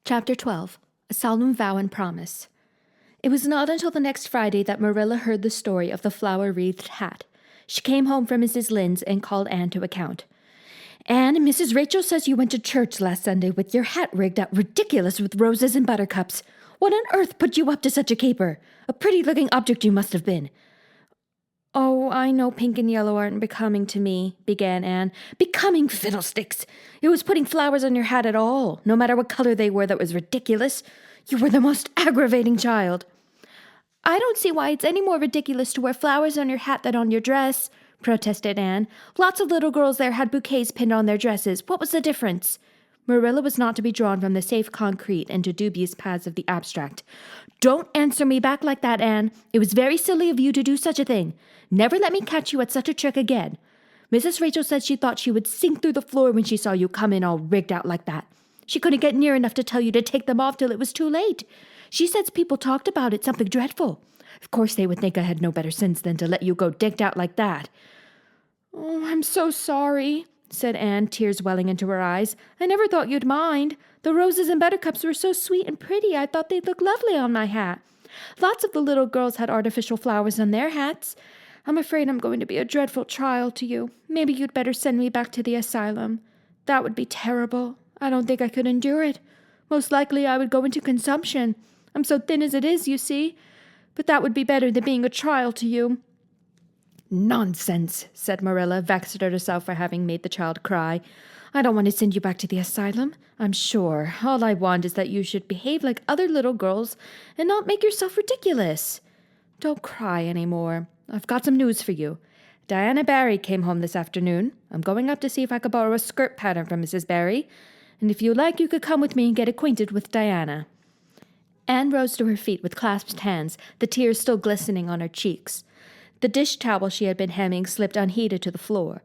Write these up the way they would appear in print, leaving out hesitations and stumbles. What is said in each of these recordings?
Chapter 12. A Solemn Vow and Promise. It was not until the next Friday that Marilla heard the story of the flower-wreathed hat. She came home from Mrs. Lynde's and called Anne to account. "Anne, Mrs. Rachel says you went to church last Sunday with your hat rigged out ridiculous with roses and buttercups. What on earth put you up to such a caper? A pretty-looking object you must have been." "Oh, I know pink and yellow aren't becoming to me," began Anne. "Becoming fiddlesticks! It was putting flowers on your hat at all, no matter what color they were, that was ridiculous. You were the most aggravating child." "I don't see why it's any more ridiculous to wear flowers on your hat than on your dress," protested Anne. "Lots of little girls there had bouquets pinned on their dresses. What was the difference?" Marilla was not to be drawn from the safe concrete into dubious paths of the abstract. "Don't answer me back like that, Anne. It was very silly of you to do such a thing. Never let me catch you at such a trick again. Mrs. Rachel said she thought she would sink through the floor when she saw you come in all rigged out like that. She couldn't get near enough to tell you to take them off till it was too late. She says people talked about it, something dreadful. Of course they would think I had no better sense than to let you go decked out like that." "Oh, I'm so sorry," said Anne, tears welling into her eyes. "I never thought you'd mind. The roses and buttercups were so sweet and pretty, I thought they'd look lovely on my hat. Lots of the little girls had artificial flowers on their hats. I'm afraid I'm going to be a dreadful trial to you. Maybe you'd better send me back to the asylum. That would be terrible. I don't think I could endure it. Most likely I would go into consumption. I'm so thin as it is, you see. But that would be better than being a trial to you." "Nonsense," said Marilla, vexed at herself for having made the child cry. "I don't want to send you back to the asylum, I'm sure. All I want is that you should behave like other little girls and not make yourself ridiculous. Don't cry any more. I've got some news for you. Diana Barry came home this afternoon. I'm going up to see if I could borrow a skirt pattern from Mrs. Barry, and if you like you could come with me and get acquainted with Diana." Anne rose to her feet with clasped hands, the tears still glistening on her cheeks. The dish towel she had been hemming slipped unheeded to the floor.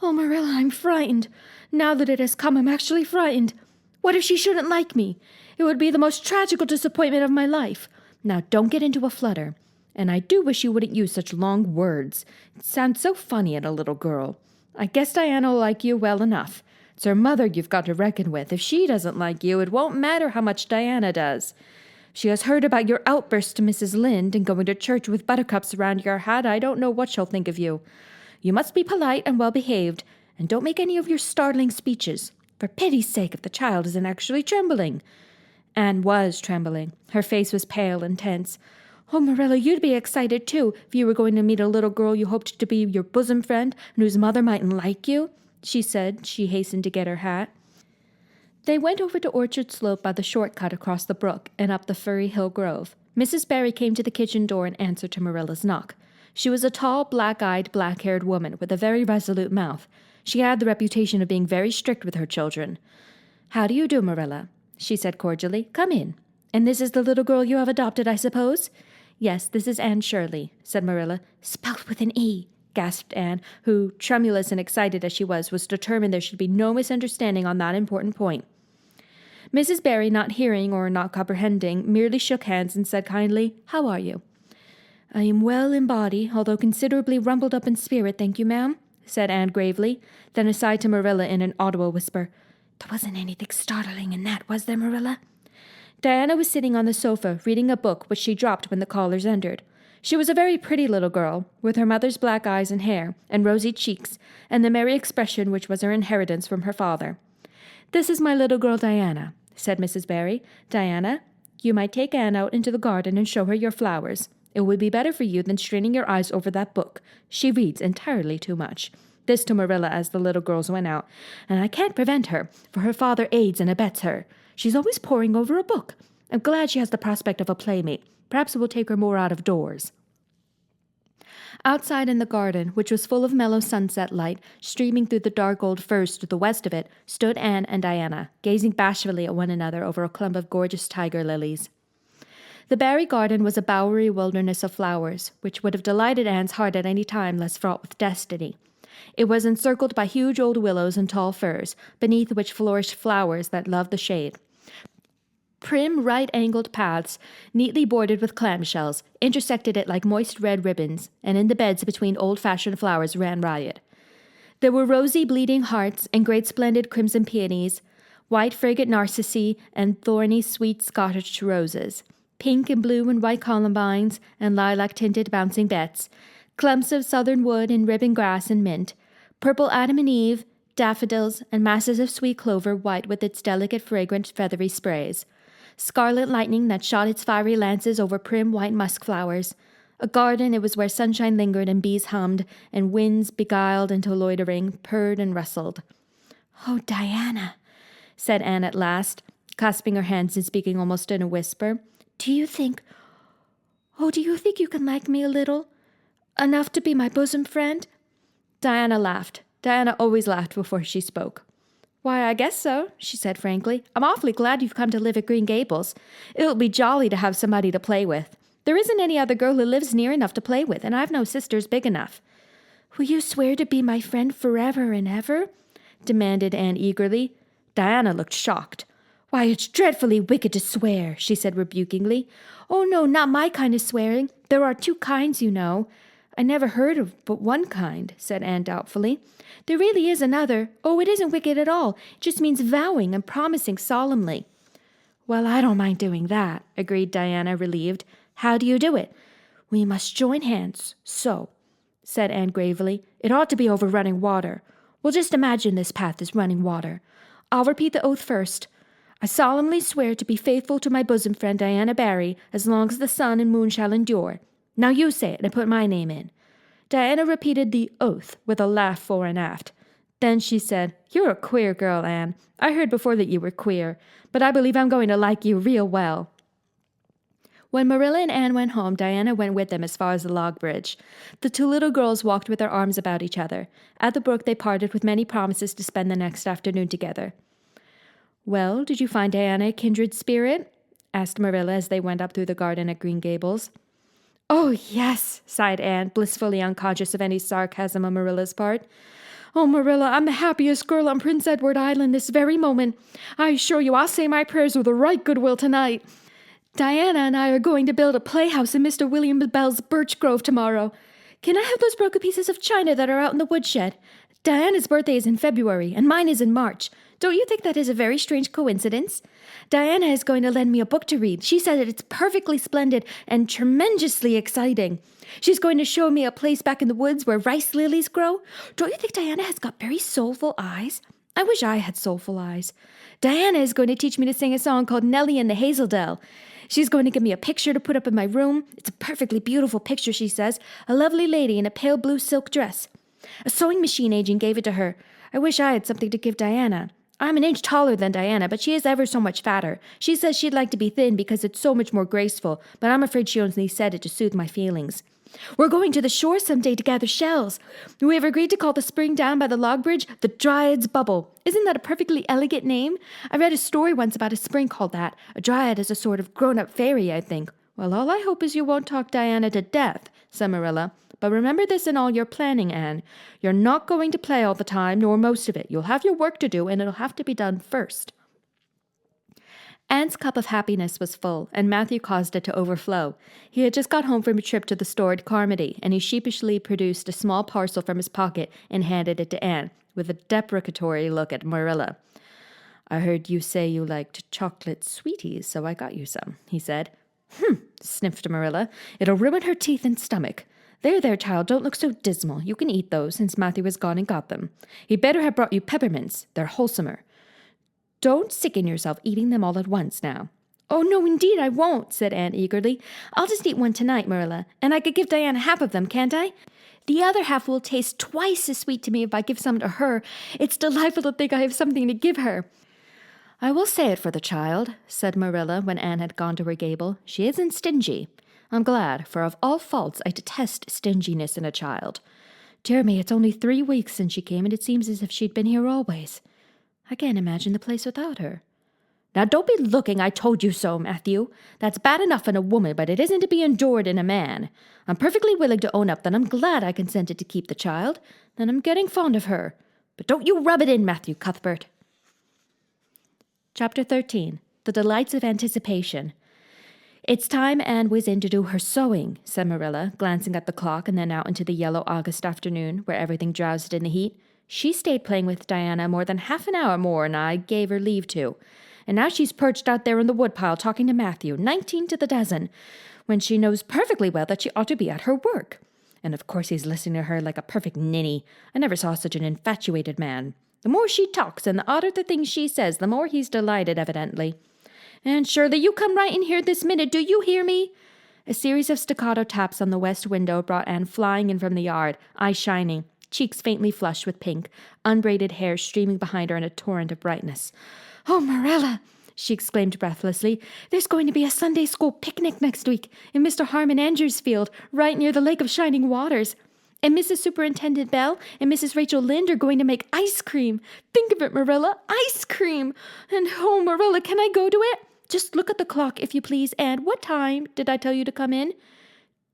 "Oh, Marilla, I'm frightened. Now that it has come, I'm actually frightened. What if she shouldn't like me? It would be the most tragical disappointment of my life. Now, don't get into a flutter. And I do wish you wouldn't use such long words. It sounds so funny in a little girl. I guess Diana will like you well enough. It's her mother you've got to reckon with. If she doesn't like you, it won't matter how much Diana does. She has heard about your outburst to Mrs. Lynde and going to church with buttercups around your hat. I don't know what she'll think of you. You must be polite and well-behaved, and don't make any of your startling speeches. For pity's sake, if the child isn't actually trembling." Anne was trembling. Her face was pale and tense. "Oh, Marilla, you'd be excited, too, if you were going to meet a little girl you hoped to be your bosom friend and whose mother mightn't like you," she said. She hastened to get her hat. They went over to Orchard Slope by the shortcut across the brook and up the Furry Hill Grove. Mrs. Barry came to the kitchen door in answer to Marilla's knock. She was a tall, black-eyed, black-haired woman with a very resolute mouth. She had the reputation of being very strict with her children. "How do you do, Marilla?" she said cordially. "Come in. And this is the little girl you have adopted, I suppose?" "Yes, this is Anne Shirley," said Marilla. "Spelt with an E," gasped Anne, who, tremulous and excited as she was determined there should be no misunderstanding on that important point. Mrs. Barry, not hearing or not comprehending, merely shook hands and said kindly, "How are you?" "I am well in body, although considerably rumbled up in spirit, thank you, ma'am," said Anne gravely, then aside to Marilla in an audible whisper, "There wasn't anything startling in that, was there, Marilla?" Diana was sitting on the sofa, reading a book which she dropped when the callers entered. She was a very pretty little girl, with her mother's black eyes and hair, and rosy cheeks, and the merry expression which was her inheritance from her father. "This is my little girl Diana," said Mrs. Barry. "Diana, you might take Anne out into the garden and show her your flowers. It would be better for you than straining your eyes over that book. She reads entirely too much." This to Marilla as the little girls went out. "And I can't prevent her, for her father aids and abets her. She's always poring over a book. I'm glad she has the prospect of a playmate. Perhaps it will take her more out of doors." Outside in the garden, which was full of mellow sunset light, streaming through the dark old firs to the west of it, stood Anne and Diana, gazing bashfully at one another over a clump of gorgeous tiger lilies. The Barry garden was a bowery wilderness of flowers, which would have delighted Anne's heart at any time less fraught with destiny. It was encircled by huge old willows and tall firs, beneath which flourished flowers that loved the shade. Prim, right-angled paths, neatly bordered with clamshells, intersected it like moist red ribbons, and in the beds between old-fashioned flowers ran riot. There were rosy bleeding hearts and great splendid crimson peonies, white frigate narcissi and thorny sweet Scottish roses, pink and blue and white columbines and lilac-tinted bouncing bets, clumps of southern wood and ribbon grass and mint, purple Adam and Eve, daffodils, and masses of sweet clover white with its delicate fragrant feathery sprays, scarlet lightning that shot its fiery lances over prim white musk flowers, a garden it was where sunshine lingered and bees hummed, and winds, beguiled into loitering, purred and rustled. "Oh, Diana," said Anne at last, clasping her hands and speaking almost in a whisper, do you think you can like me a little? Enough to be my bosom friend?" Diana laughed. Diana always laughed before she spoke. "Why, I guess so," she said frankly. "I'm awfully glad you've come to live at Green Gables. It'll be jolly to have somebody to play with. There isn't any other girl who lives near enough to play with, and I've no sisters big enough." "Will you swear to be my friend forever and ever?" demanded Anne eagerly. Diana looked shocked. "Why, it's dreadfully wicked to swear," she said rebukingly. "Oh, no, not my kind of swearing. There are two kinds, you know." "I never heard of but one kind," said Anne doubtfully. "There really is another. Oh, it isn't wicked at all. It just means vowing and promising solemnly." "Well, I don't mind doing that," agreed Diana, relieved. "How do you do it?" "We must join hands. So," said Anne gravely. "It ought to be over running water. We'll just imagine this path is running water. I'll repeat the oath first. I solemnly swear to be faithful to my bosom friend Diana Barry as long as the sun and moon shall endure. Now you say it and put my name in." Diana repeated the oath with a laugh fore and aft. Then she said, "You're a queer girl, Anne. I heard before that you were queer, but I believe I'm going to like you real well." When Marilla and Anne went home, Diana went with them as far as the log bridge. The two little girls walked with their arms about each other. At the brook they parted with many promises to spend the next afternoon together. "Well, did you find Diana a kindred spirit?" asked Marilla as they went up through the garden at Green Gables. "Oh, yes," sighed Anne, blissfully unconscious of any sarcasm on Marilla's part. "Oh, Marilla, I'm the happiest girl on Prince Edward Island this very moment. I assure you I'll say my prayers with a right good will tonight. Diana and I are going to build a playhouse in Mr. William Bell's birch grove tomorrow. Can I have those broken pieces of china that are out in the woodshed? Diana's birthday is in February, and mine is in March. Don't you think that is a very strange coincidence? Diana is going to lend me a book to read. She said it's perfectly splendid and tremendously exciting. She's going to show me a place back in the woods where rice lilies grow. Don't you think Diana has got very soulful eyes? I wish I had soulful eyes. Diana is going to teach me to sing a song called Nellie and the Hazel Dell. She's going to give me a picture to put up in my room. It's a perfectly beautiful picture, she says. A lovely lady in a pale blue silk dress. A sewing machine agent gave it to her. I wish I had something to give Diana. I'm an inch taller than Diana, but she is ever so much fatter. She says she'd like to be thin because it's so much more graceful, but I'm afraid she only said it to soothe my feelings. We're going to the shore someday to gather shells. We have agreed to call the spring down by the log bridge the Dryad's Bubble. Isn't that a perfectly elegant name? I read a story once about a spring called that. A dryad is a sort of grown-up fairy, I think. Well, all I hope is you won't talk Diana to death, said Marilla. But remember this in all your planning, Anne. You're not going to play all the time, nor most of it. You'll have your work to do, and it'll have to be done first. Anne's cup of happiness was full, and Matthew caused it to overflow. He had just got home from a trip to the store at Carmody, and he sheepishly produced a small parcel from his pocket and handed it to Anne, with a deprecatory look at Marilla. "I heard you say you liked chocolate sweeties, so I got you some," he said. Sniffed Marilla. "It'll ruin her teeth and stomach. There, child, don't look so dismal. You can eat those, since Matthew has gone and got them. He'd better have brought you peppermints. They're wholesomer. Don't sicken yourself eating them all at once now." "Oh, no, indeed I won't," said Anne eagerly. "I'll just eat one tonight, Marilla, and I could give Diana half of them, can't I? The other half will taste twice as sweet to me if I give some to her. It's delightful to think I have something to give her." "I will say it for the child," said Marilla when Anne had gone to her gable. "She isn't stingy. I'm glad, for of all faults I detest stinginess in a child. Dear me, it's only 3 weeks since she came, and it seems as if she'd been here always. I can't imagine the place without her." "Now don't be looking, I told you so, Matthew. That's bad enough in a woman, but it isn't to be endured in a man. I'm perfectly willing to own up that I'm glad I consented to keep the child, that I'm getting fond of her. But don't you rub it in, Matthew Cuthbert." Chapter 13. The Delights of Anticipation. "It's time Anne was in to do her sewing," said Marilla, glancing at the clock and then out into the yellow August afternoon, where everything drowsed in the heat. She stayed playing with Diana more than half an hour more than I gave her leave to. And now she's perched out there in the woodpile talking to Matthew, 19 to the dozen, when she knows perfectly well that she ought to be at her work. And of course he's listening to her like a perfect ninny. I never saw such an infatuated man. The more she talks and the odder the things she says, the more he's delighted, evidently. And Shirley, you come right in here this minute, do you hear me? A series of staccato taps on the west window brought Anne flying in from the yard, eyes shining, cheeks faintly flushed with pink, unbraided hair streaming behind her in a torrent of brightness. "Oh, Marilla," she exclaimed breathlessly, "there's going to be a Sunday school picnic next week in Mr. Harmon Andrews' field, right near the Lake of Shining Waters. And Mrs. Superintendent Bell and Mrs. Rachel Lynde are going to make ice cream. Think of it, Marilla, ice cream! And oh, Marilla, can I go to it? Just look at the clock, if you please, and what time did I tell you to come in?"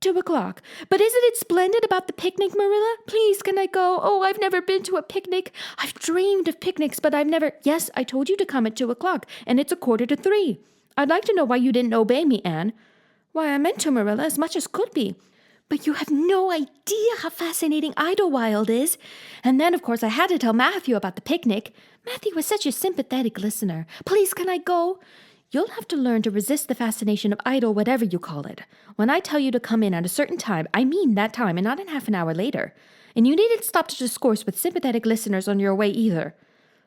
2 o'clock. But isn't it splendid about the picnic, Marilla? Please, can I go? Oh, I've never been to a picnic. I've dreamed of picnics, but I've never... Yes, I told you to come at 2 o'clock, and it's 2:45. I'd like to know why you didn't obey me, Anne. Why, I meant to, Marilla, as much as could be. But you have no idea how fascinating Idlewild is. And then, of course, I had to tell Matthew about the picnic. Matthew was such a sympathetic listener. Please, can I go? You'll have to learn to resist the fascination of idle, whatever you call it. When I tell you to come in at a certain time, I mean that time and not in half an hour later. And you needn't stop to discourse with sympathetic listeners on your way either.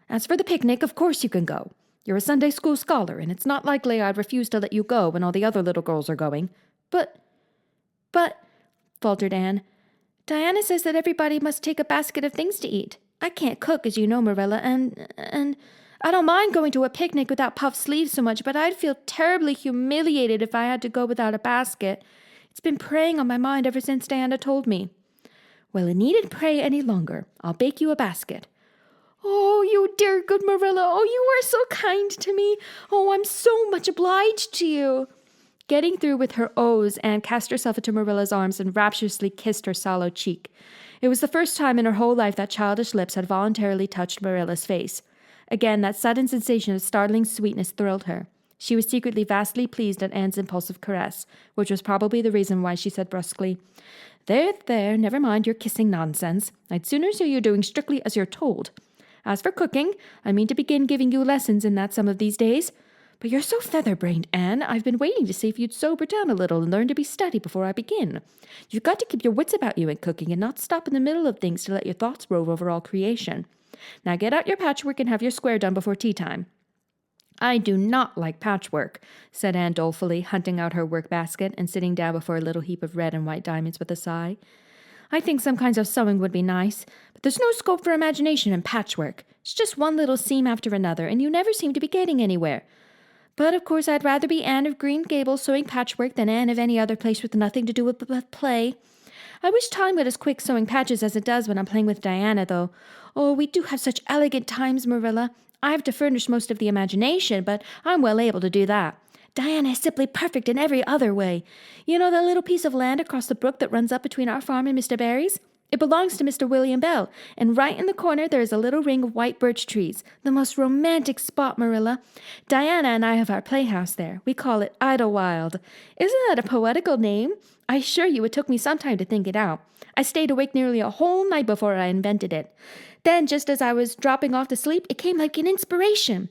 As for the picnic, of course you can go. You're a Sunday school scholar, and it's not likely I'd refuse to let you go when all the other little girls are going. But, faltered Anne, Diana says that everybody must take a basket of things to eat. I can't cook, as you know, Marilla, and I don't mind going to a picnic without puffed sleeves so much, but I'd feel terribly humiliated if I had to go without a basket. It's been preying on my mind ever since Diana told me. Well, it needn't prey any longer. I'll bake you a basket. Oh, you dear good Marilla, oh, you are so kind to me. Oh, I'm so much obliged to you. Getting through with her ohs, Anne cast herself into Marilla's arms and rapturously kissed her sallow cheek. It was the first time in her whole life that childish lips had voluntarily touched Marilla's face. Again, that sudden sensation of startling sweetness thrilled her. She was secretly vastly pleased at Anne's impulsive caress, which was probably the reason why she said brusquely, There, never mind your kissing nonsense. I'd sooner see you doing strictly as you're told. As for cooking, I mean to begin giving you lessons in that some of these days. But you're so feather-brained, Anne. I've been waiting to see if you'd sober down a little and learn to be steady before I begin. You've got to keep your wits about you in cooking and not stop in the middle of things to let your thoughts rove over all creation. Now get out your patchwork and have your square done before tea time. I do not like patchwork, said Anne dolefully, hunting out her work basket and sitting down before a little heap of red and white diamonds with a sigh. I think some kinds of sewing would be nice, but there's no scope for imagination in patchwork. It's just one little seam after another, and you never seem to be getting anywhere. But, of course, I'd rather be Anne of Green Gables sewing patchwork than Anne of any other place with nothing to do with play. I wish time went as quick sewing patches as it does when I'm playing with Diana, though. Oh, we do have such elegant times, Marilla. I have to furnish most of the imagination, but I'm well able to do that. Diana is simply perfect in every other way. You know that little piece of land across the brook that runs up between our farm and Mr. Barry's? It belongs to Mr. William Bell, and right in the corner there is a little ring of white birch trees. The most romantic spot, Marilla. Diana and I have our playhouse there. We call it Idlewild. Isn't that a poetical name? I assure you it took me some time to think it out. I stayed awake nearly a whole night before I invented it. Then, just as I was dropping off to sleep, it came like an inspiration.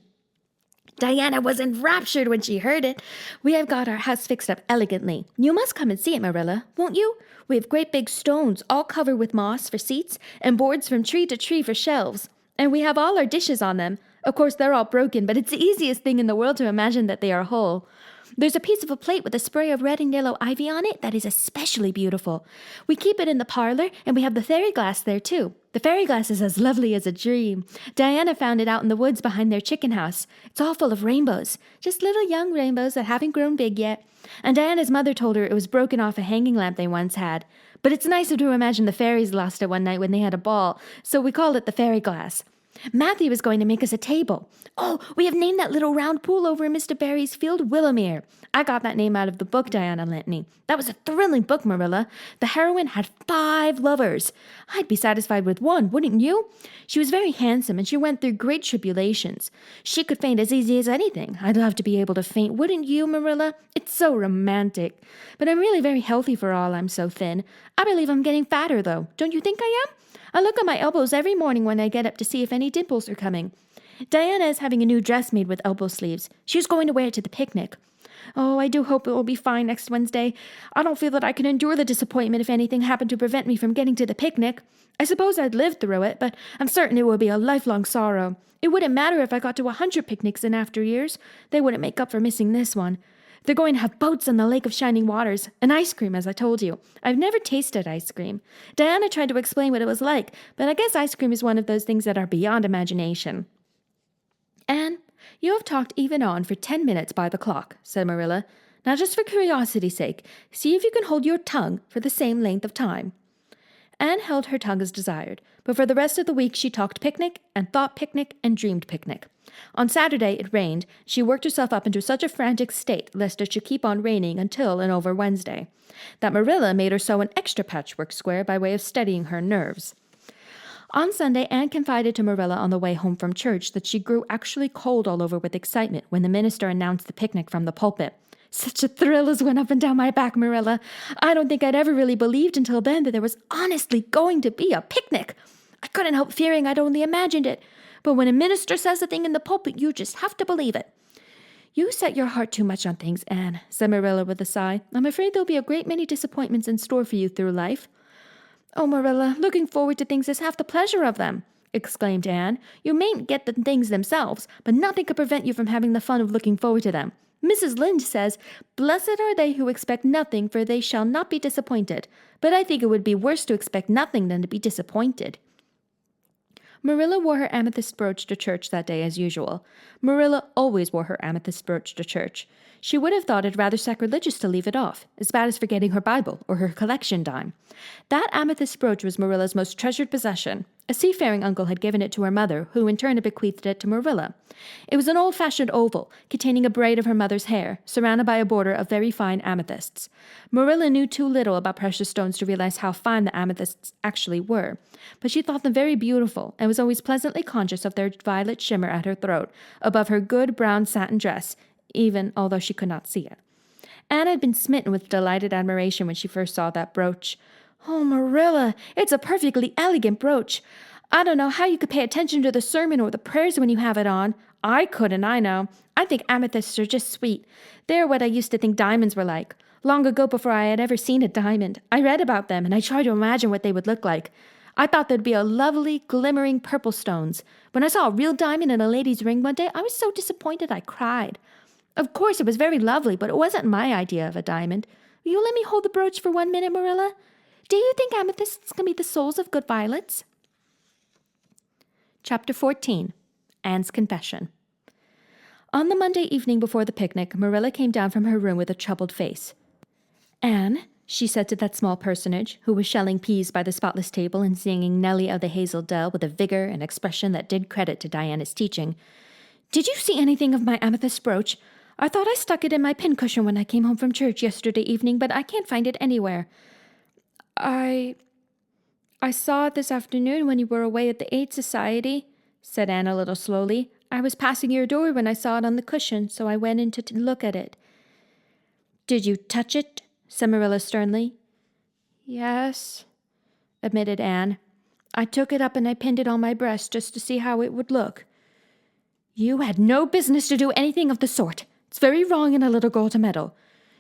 Diana was enraptured when she heard it. We have got our house fixed up elegantly. You must come and see it, Marilla, won't you? We have great big stones, all covered with moss for seats, and boards from tree to tree for shelves. And we have all our dishes on them. Of course, they're all broken, but it's the easiest thing in the world to imagine that they are whole. There's a piece of a plate with a spray of red and yellow ivy on it that is especially beautiful. We keep it in the parlor, and we have the fairy glass there, too. The fairy glass is as lovely as a dream. Diana found it out in the woods behind their chicken house. It's all full of rainbows, just little young rainbows that haven't grown big yet. And Diana's mother told her it was broken off a hanging lamp they once had. But it's nicer to imagine the fairies lost it one night when they had a ball, so we called it the fairy glass. Matthew is going to make us a table. Oh, we have named that little round pool over in Mr. Barry's field Willowmere. I got that name out of the book Diana lent me. That was a thrilling book, Marilla. The heroine had 5 lovers. I'd be satisfied with one, wouldn't you? She was very handsome, and she went through great tribulations. She could faint as easy as anything. I'd love to be able to faint, wouldn't you, Marilla? It's so romantic. But I'm really very healthy for all I'm so thin. I believe I'm getting fatter, though. Don't you think I am? I look at my elbows every morning when I get up to see if any dimples are coming. Diana is having a new dress made with elbow sleeves. She's going to wear it to the picnic. Oh, I do hope it will be fine next Wednesday. I don't feel that I can endure the disappointment if anything happened to prevent me from getting to the picnic. I suppose I'd live through it, but I'm certain it would be a lifelong sorrow. It wouldn't matter if I got to 100 picnics in after years. They wouldn't make up for missing this one. They're going to have boats on the Lake of Shining Waters, and ice cream, as I told you. I've never tasted ice cream. Diana tried to explain what it was like, but I guess ice cream is one of those things that are beyond imagination. Anne, you have talked even on for 10 minutes by the clock, said Marilla. Now just for curiosity's sake, see if you can hold your tongue for the same length of time. Anne held her tongue as desired, but for the rest of the week she talked picnic and thought picnic and dreamed picnic. On Saturday it rained. She worked herself up into such a frantic state lest it should keep on raining until and over Wednesday, that Marilla made her sew an extra patchwork square by way of steadying her nerves. On Sunday, Anne confided to Marilla on the way home from church that she grew actually cold all over with excitement when the minister announced the picnic from the pulpit. Such a thrill as went up and down my back, Marilla. I don't think I'd ever really believed until then that there was honestly going to be a picnic. I couldn't help fearing I'd only imagined it. But when a minister says a thing in the pulpit, you just have to believe it. You set your heart too much on things, Anne, said Marilla with a sigh. I'm afraid there'll be a great many disappointments in store for you through life. Oh, Marilla, looking forward to things is half the pleasure of them, exclaimed Anne. You mayn't get the things themselves, but nothing could prevent you from having the fun of looking forward to them. Mrs. Lynde says, Blessed are they who expect nothing, for they shall not be disappointed. But I think it would be worse to expect nothing than to be disappointed. Marilla wore her amethyst brooch to church that day as usual. Marilla always wore her amethyst brooch to church. She would have thought it rather sacrilegious to leave it off, as bad as forgetting her Bible or her collection dime. That amethyst brooch was Marilla's most treasured possession. A seafaring uncle had given it to her mother, who in turn had bequeathed it to Marilla. It was an old-fashioned oval, containing a braid of her mother's hair, surrounded by a border of very fine amethysts. Marilla knew too little about precious stones to realize how fine the amethysts actually were, but she thought them very beautiful, and was always pleasantly conscious of their violet shimmer at her throat, above her good brown satin dress, even although she could not see it. Anne had been smitten with delighted admiration when she first saw that brooch. Oh, Marilla, it's a perfectly elegant brooch. I don't know how you could pay attention to the sermon or the prayers when you have it on. I couldn't, I know. I think amethysts are just sweet. They're what I used to think diamonds were like. Long ago, before I had ever seen a diamond, I read about them and I tried to imagine what they would look like. I thought there'd be a lovely, glimmering purple stones. When I saw a real diamond in a lady's ring one day, I was so disappointed I cried. Of course, it was very lovely, but it wasn't my idea of a diamond. Will you let me hold the brooch for 1 minute, Marilla? Do you think amethysts can be the souls of good violets? Chapter 14. Anne's Confession. On the Monday evening before the picnic, Marilla came down from her room with a troubled face. Anne, she said to that small personage, who was shelling peas by the spotless table and singing Nellie of the Hazel Dell with a vigor and expression that did credit to Diana's teaching, did you see anything of my amethyst brooch? I thought I stuck it in my pincushion when I came home from church yesterday evening, but I can't find it anywhere. I saw it this afternoon when you were away at the Aid Society, said Anne a little slowly. I was passing your door when I saw it on the cushion, so I went in to look at it. Did you touch it? Said Marilla sternly. Yes, admitted Anne. I took it up and I pinned it on my breast just to see how it would look. You had no business to do anything of the sort. It's very wrong in a little girl to meddle.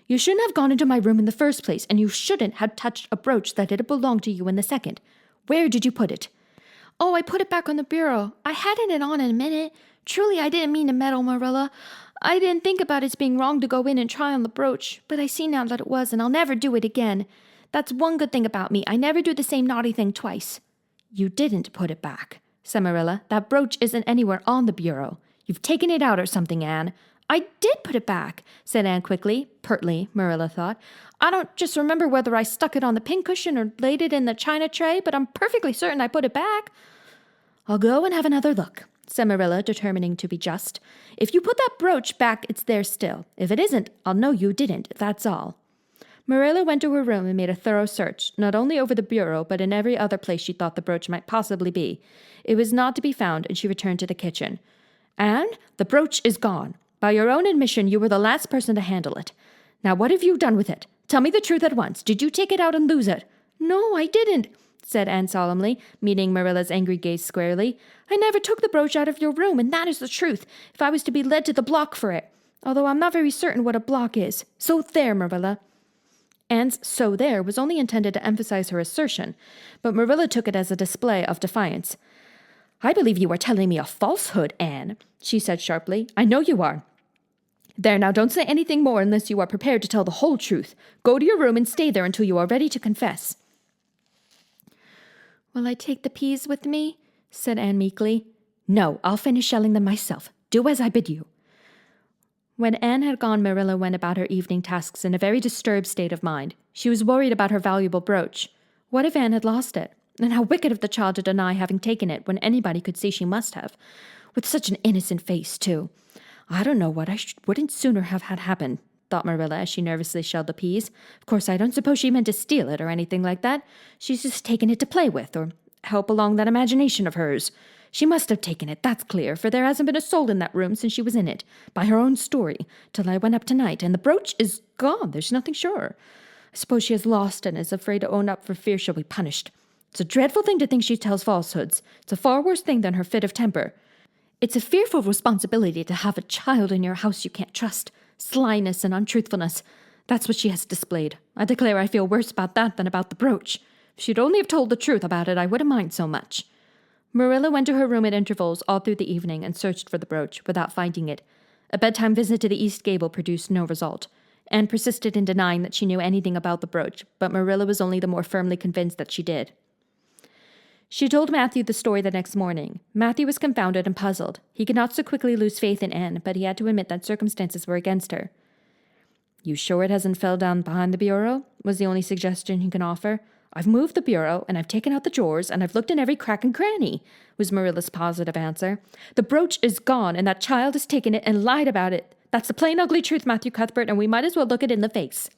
You shouldn't have gone into my room in the first place, and you shouldn't have touched a brooch that didn't belong to you in the second. Where did you put it? Oh, I put it back on the bureau. I hadn't it on in a minute. Truly, I didn't mean to meddle, Marilla. I didn't think about its being wrong to go in and try on the brooch, but I see now that it was, and I'll never do it again. That's one good thing about me. I never do the same naughty thing twice. You didn't put it back, said Marilla. That brooch isn't anywhere on the bureau. You've taken it out or something, Anne. I did put it back, said Anne quickly, pertly, Marilla thought. I don't just remember whether I stuck it on the pincushion or laid it in the china tray, but I'm perfectly certain I put it back. I'll go and have another look, said Marilla, determining to be just. If you put that brooch back, it's there still. If it isn't, I'll know you didn't, that's all. Marilla went to her room and made a thorough search, not only over the bureau, but in every other place she thought the brooch might possibly be. It was not to be found, and she returned to the kitchen. Anne, the brooch is gone. By your own admission, you were the last person to handle it. Now, what have you done with it? Tell me the truth at once. Did you take it out and lose it? No, I didn't. said Anne solemnly, meeting Marilla's angry gaze squarely. "I never took the brooch out of your room, and that is the truth, if I was to be led to the block for it. Although I'm not very certain what a block is. So there, Marilla." Anne's "so there" was only intended to emphasize her assertion, but Marilla took it as a display of defiance. "I believe you are telling me a falsehood, Anne," she said sharply. "I know you are. There, now don't say anything more unless you are prepared to tell the whole truth. Go to your room and stay there until you are ready to confess." "Will I take the peas with me?" said Anne meekly. "No, I'll finish shelling them myself. Do as I bid you." When Anne had gone, Marilla went about her evening tasks in a very disturbed state of mind. She was worried about her valuable brooch. What if Anne had lost it? And how wicked of the child to deny having taken it when anybody could see she must have. With such an innocent face, too. I don't know what I wouldn't sooner have had happen, thought Marilla as she nervously shelled the peas. Of course, I don't suppose she meant to steal it or anything like that. She's just taken it to play with or help along that imagination of hers. She must have taken it, that's clear, for there hasn't been a soul in that room since she was in it, by her own story, till I went up tonight, and the brooch is gone. There's nothing sure. I suppose she has lost it and is afraid to own up for fear she'll be punished. It's a dreadful thing to think she tells falsehoods. It's a far worse thing than her fit of temper. It's a fearful responsibility to have a child in your house you can't trust. Slyness and untruthfulness. That's what she has displayed. I declare I feel worse about that than about the brooch. If she'd only have told the truth about it, I wouldn't mind so much. Marilla went to her room at intervals all through the evening and searched for the brooch without finding it. A bedtime visit to the east gable produced no result. Anne persisted in denying that she knew anything about the brooch, but Marilla was only the more firmly convinced that she did. She told Matthew the story the next morning. Matthew was confounded and puzzled. He could not so quickly lose faith in Anne, but he had to admit that circumstances were against her. "You sure it hasn't fell down behind the bureau?" was the only suggestion he could offer. "I've moved the bureau, and I've taken out the drawers, and I've looked in every crack and cranny," was Marilla's positive answer. "The brooch is gone, and that child has taken it and lied about it. That's the plain ugly truth, Matthew Cuthbert, and we might as well look it in the face."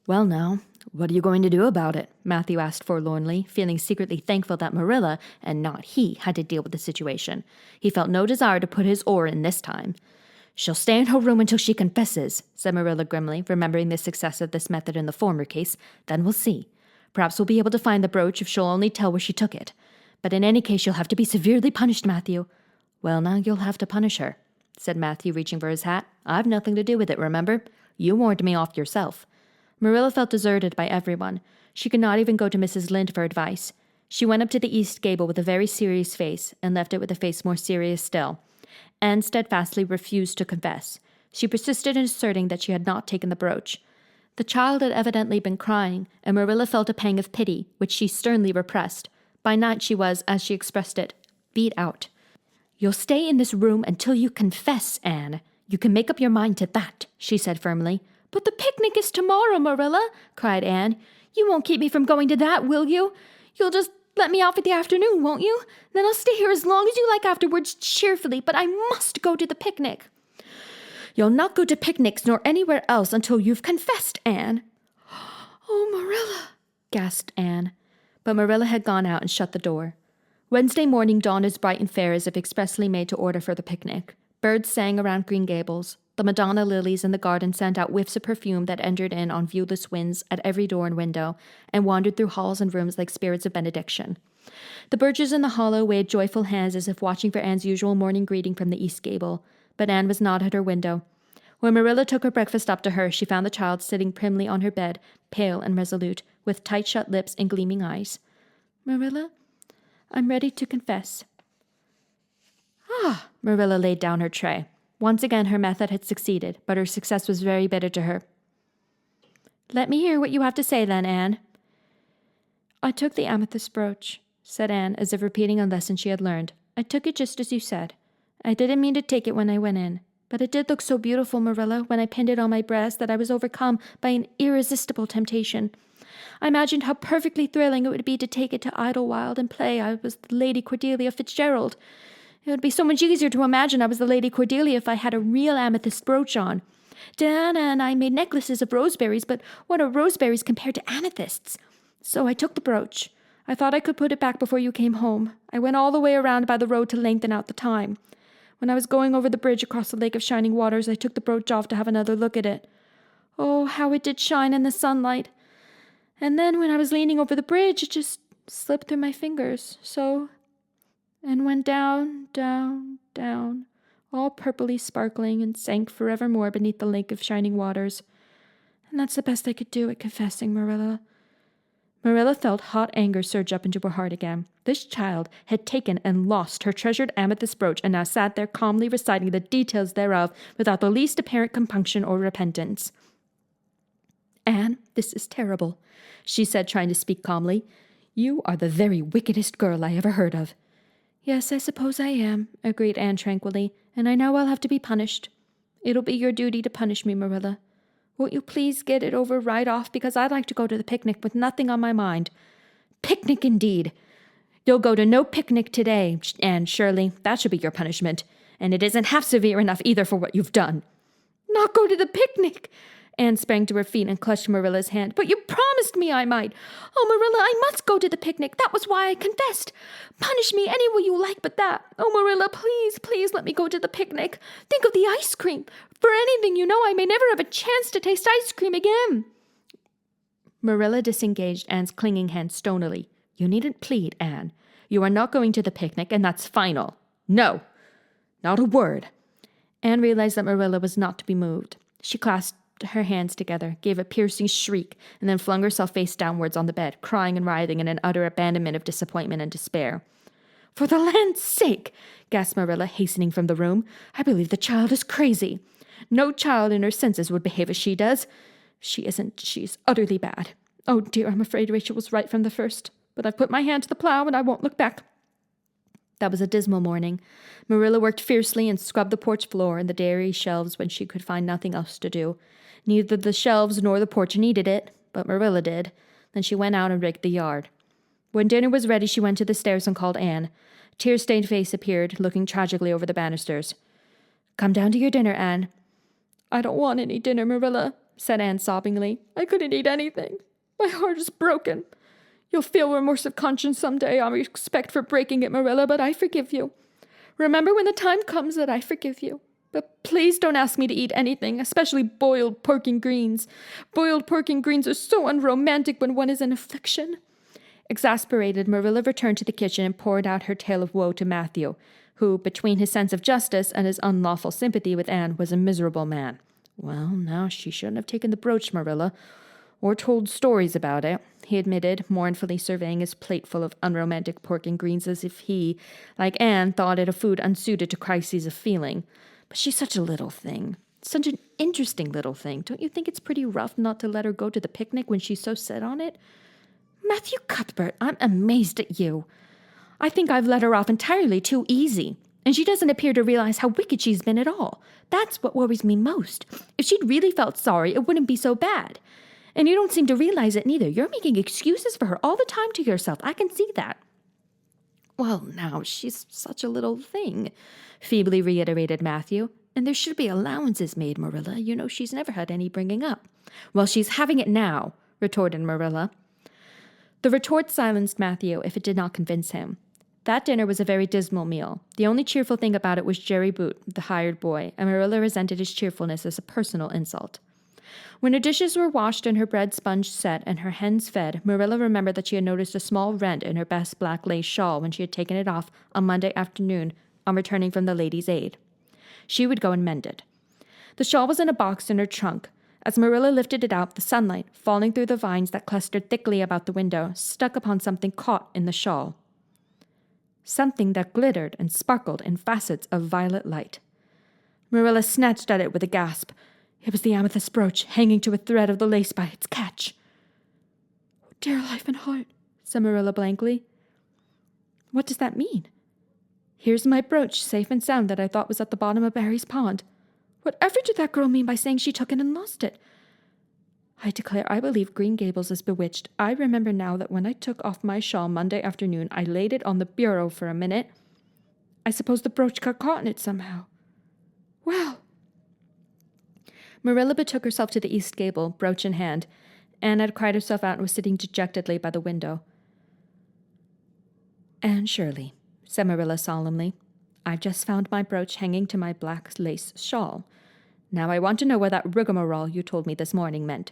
"Well now, what are you going to do about it?" Matthew asked forlornly, feeling secretly thankful that Marilla, and not he, had to deal with the situation. He felt no desire to put his oar in this time. "She'll stay in her room until she confesses," said Marilla grimly, remembering the success of this method in the former case. "Then we'll see. Perhaps we'll be able to find the brooch if she'll only tell where she took it. But in any case, you'll have to be severely punished, Matthew." "Well, now you'll have to punish her," said Matthew, reaching for his hat. "I've nothing to do with it, remember? You warned me off yourself." Marilla felt deserted by everyone. She could not even go to Mrs. Lynde for advice. She went up to the east gable with a very serious face and left it with a face more serious still. Anne steadfastly refused to confess. She persisted in asserting that she had not taken the brooch. The child had evidently been crying, and Marilla felt a pang of pity, which she sternly repressed. By night she was, as she expressed it, beat out. "You'll stay in this room until you confess, Anne. You can make up your mind to that," she said firmly. "But the picnic is tomorrow, Marilla," cried Anne. "You won't keep me from going to that, will you? You'll just let me out for the afternoon, won't you? Then I'll stay here as long as you like afterwards cheerfully, but I must go to the picnic." "You'll not go to picnics nor anywhere else until you've confessed, Anne." "Oh, Marilla," gasped Anne. But Marilla had gone out and shut the door. Wednesday morning dawned as bright and fair as if expressly made to order for the picnic. Birds sang around Green Gables. The Madonna lilies in the garden sent out whiffs of perfume that entered in on viewless winds at every door and window, and wandered through halls and rooms like spirits of benediction. The birches in the hollow waved joyful hands as if watching for Anne's usual morning greeting from the east gable, but Anne was not at her window. When Marilla took her breakfast up to her, she found the child sitting primly on her bed, pale and resolute, with tight-shut lips and gleaming eyes. "Marilla, I'm ready to confess." "Ah!" Marilla laid down her tray. Once again her method had succeeded, but her success was very bitter to her. "Let me hear what you have to say then, Anne." "I took the amethyst brooch," said Anne, as if repeating a lesson she had learned. "I took it just as you said. I didn't mean to take it when I went in. But it did look so beautiful, Marilla, when I pinned it on my breast that I was overcome by an irresistible temptation. I imagined how perfectly thrilling it would be to take it to Idlewild and play I was the Lady Cordelia Fitzgerald. It would be so much easier to imagine I was the Lady Cordelia if I had a real amethyst brooch on. Diana and I made necklaces of roseberries, but what are roseberries compared to amethysts? So I took the brooch. I thought I could put it back before you came home. I went all the way around by the road to lengthen out the time. When I was going over the bridge across the Lake of Shining Waters, I took the brooch off to have another look at it. Oh, how it did shine in the sunlight. And then when I was leaning over the bridge, it just slipped through my fingers, so, and went down, down, down, all purplely sparkling, and sank forevermore beneath the lake of shining waters. And that's the best I could do at confessing, Marilla. Marilla felt hot anger surge up into her heart again. This child had taken and lost her treasured amethyst brooch and now sat there calmly reciting the details thereof without the least apparent compunction or repentance. Anne, this is terrible, she said, trying to speak calmly. You are the very wickedest girl I ever heard of. Yes, I suppose I am, agreed Anne tranquilly, and I know I'll have to be punished. It'll be your duty to punish me, Marilla. Won't you please get it over right off, because I'd like to go to the picnic with nothing on my mind. Picnic indeed. You'll go to no picnic today, Anne Shirley. That should be your punishment. And it isn't half severe enough either for what you've done. Not go to the picnic! Anne sprang to her feet and clutched Marilla's hand. But you promised me I might. Oh, Marilla, I must go to the picnic. That was why I confessed. Punish me any way you like but that. Oh, Marilla, please, please let me go to the picnic. Think of the ice cream. For anything you know, I may never have a chance to taste ice cream again. Marilla disengaged Anne's clinging hand stonily. You needn't plead, Anne. You are not going to the picnic, and that's final. No, not a word. Anne realized that Marilla was not to be moved. She clasped her hands together, gave a piercing shriek, and then flung herself face downwards on the bed, crying and writhing in an utter abandonment of disappointment and despair. For the land's sake, gasped Marilla, hastening from the room. I believe the child is crazy. No child in her senses would behave as she does. She isn't. She's utterly bad. Oh, dear, I'm afraid Rachel was right from the first. But I've put my hand to the plow, and I won't look back. That was a dismal morning. Marilla worked fiercely and scrubbed the porch floor and the dairy shelves when she could find nothing else to do. Neither the shelves nor the porch needed it, but Marilla did. Then she went out and raked the yard. When dinner was ready, she went to the stairs and called Anne. A tear-stained face appeared, looking tragically over the banisters. Come down to your dinner, Anne. I don't want any dinner, Marilla, said Anne sobbingly. I couldn't eat anything. My heart is broken. You'll feel remorse of conscience someday, I expect, for breaking it, Marilla, but I forgive you. Remember when the time comes that I forgive you. But please don't ask me to eat anything, especially boiled pork and greens. Boiled pork and greens are so unromantic when one is in affliction. Exasperated, Marilla returned to the kitchen and poured out her tale of woe to Matthew, who, between his sense of justice and his unlawful sympathy with Anne, was a miserable man. Well, now she shouldn't have taken the brooch, Marilla, or told stories about it, he admitted, mournfully surveying his plateful of unromantic pork and greens as if he, like Anne, thought it a food unsuited to crises of feeling. But she's such a little thing. Such an interesting little thing. Don't you think it's pretty rough not to let her go to the picnic when she's so set on it? Matthew Cuthbert, I'm amazed at you. I think I've let her off entirely too easy. And she doesn't appear to realize how wicked she's been at all. That's what worries me most. If she'd really felt sorry, it wouldn't be so bad. And you don't seem to realize it neither. You're making excuses for her all the time to yourself. I can see that. Well, now, she's such a little thing, feebly reiterated Matthew. And there should be allowances made, Marilla. You know she's never had any bringing up. Well, she's having it now, retorted Marilla. The retort silenced Matthew if it did not convince him. That dinner was a very dismal meal. The only cheerful thing about it was Jerry Boot, the hired boy, and Marilla resented his cheerfulness as a personal insult. When her dishes were washed and her bread sponge set and her hens fed, Marilla remembered that she had noticed a small rent in her best black lace shawl when she had taken it off on Monday afternoon on returning from the Ladies' Aid. She would go and mend it. The shawl was in a box in her trunk. As Marilla lifted it out, the sunlight, falling through the vines that clustered thickly about the window, stuck upon something caught in the shawl. Something that glittered and sparkled in facets of violet light. Marilla snatched at it with a gasp. It was the amethyst brooch, hanging to a thread of the lace by its catch. Oh, dear life and heart, said Marilla blankly. What does that mean? Here's my brooch, safe and sound, that I thought was at the bottom of Barry's pond. Whatever did that girl mean by saying she took it and lost it? I declare I believe Green Gables is bewitched. I remember now that when I took off my shawl Monday afternoon, I laid it on the bureau for a minute. I suppose the brooch got caught in it somehow. Well. Marilla betook herself to the east gable, brooch in hand. Anne had cried herself out and was sitting dejectedly by the window. Anne Shirley, said Marilla solemnly, I've just found my brooch hanging to my black lace shawl. Now I want to know what that rigmarole you told me this morning meant.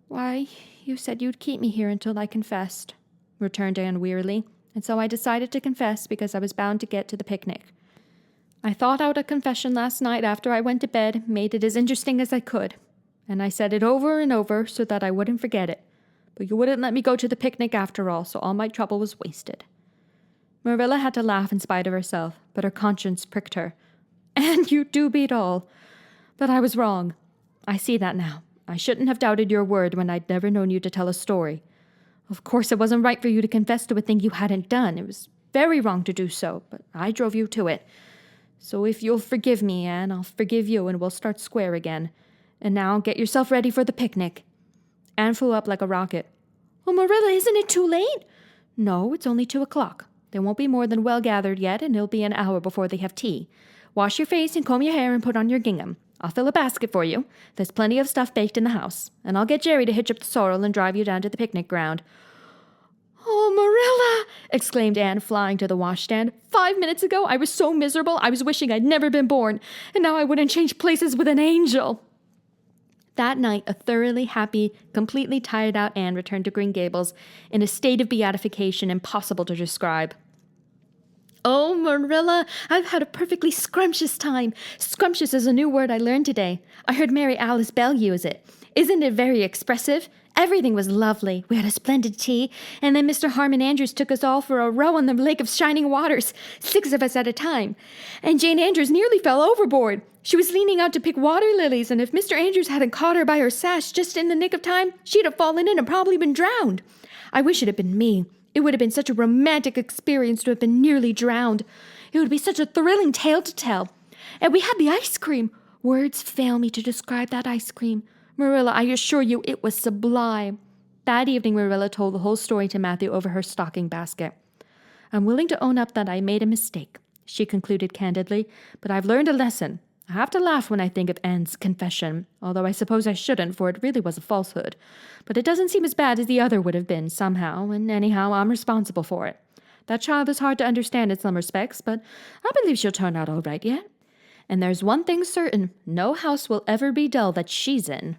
Why, you said you'd keep me here until I confessed, returned Anne wearily, and so I decided to confess because I was bound to get to the picnic. I thought out a confession last night after I went to bed, made it as interesting as I could, and I said it over and over so that I wouldn't forget it. But you wouldn't let me go to the picnic after all, so all my trouble was wasted. Marilla had to laugh in spite of herself, but her conscience pricked her. And you do beat all. But I was wrong. I see that now. I shouldn't have doubted your word when I'd never known you to tell a story. Of course, it wasn't right for you to confess to a thing you hadn't done. It was very wrong to do so, but I drove you to it. So if you'll forgive me, Anne, I'll forgive you and we'll start square again. And now get yourself ready for the picnic. Anne flew up like a rocket. Oh, Marilla, isn't it too late? No, it's only 2:00. They won't be more than well gathered yet, and it'll be an hour before they have tea. Wash your face and comb your hair and put on your gingham. I'll fill a basket for you. There's plenty of stuff baked in the house. And I'll get Jerry to hitch up the sorrel and drive you down to the picnic ground. Oh, Marilla! Exclaimed Anne, flying to the washstand. 5 minutes ago, I was so miserable I was wishing I'd never been born, and now I wouldn't change places with an angel. That night, a thoroughly happy, completely tired-out Anne returned to Green Gables in a state of beatification impossible to describe. Oh, Marilla, I've had a perfectly scrumptious time. Scrumptious is a new word I learned today. I heard Mary Alice Bell use it. Isn't it very expressive? Everything was lovely. We had a splendid tea, and then Mr. Harmon Andrews took us all for a row on the Lake of Shining Waters, 6 of us at a time. And Jane Andrews nearly fell overboard. She was leaning out to pick water lilies, and if Mr. Andrews hadn't caught her by her sash just in the nick of time, she'd have fallen in and probably been drowned. I wish it had been me. It would have been such a romantic experience to have been nearly drowned. It would be such a thrilling tale to tell. And we had the ice cream. Words fail me to describe that ice cream. Marilla, I assure you it was sublime. That evening, Marilla told the whole story to Matthew over her stocking basket. I'm willing to own up that I made a mistake, she concluded candidly, but I've learned a lesson. I have to laugh when I think of Anne's confession, although I suppose I shouldn't, for it really was a falsehood. But it doesn't seem as bad as the other would have been, somehow, and anyhow, I'm responsible for it. That child is hard to understand in some respects, but I believe she'll turn out all right yet. And there's one thing certain, no house will ever be dull that she's in.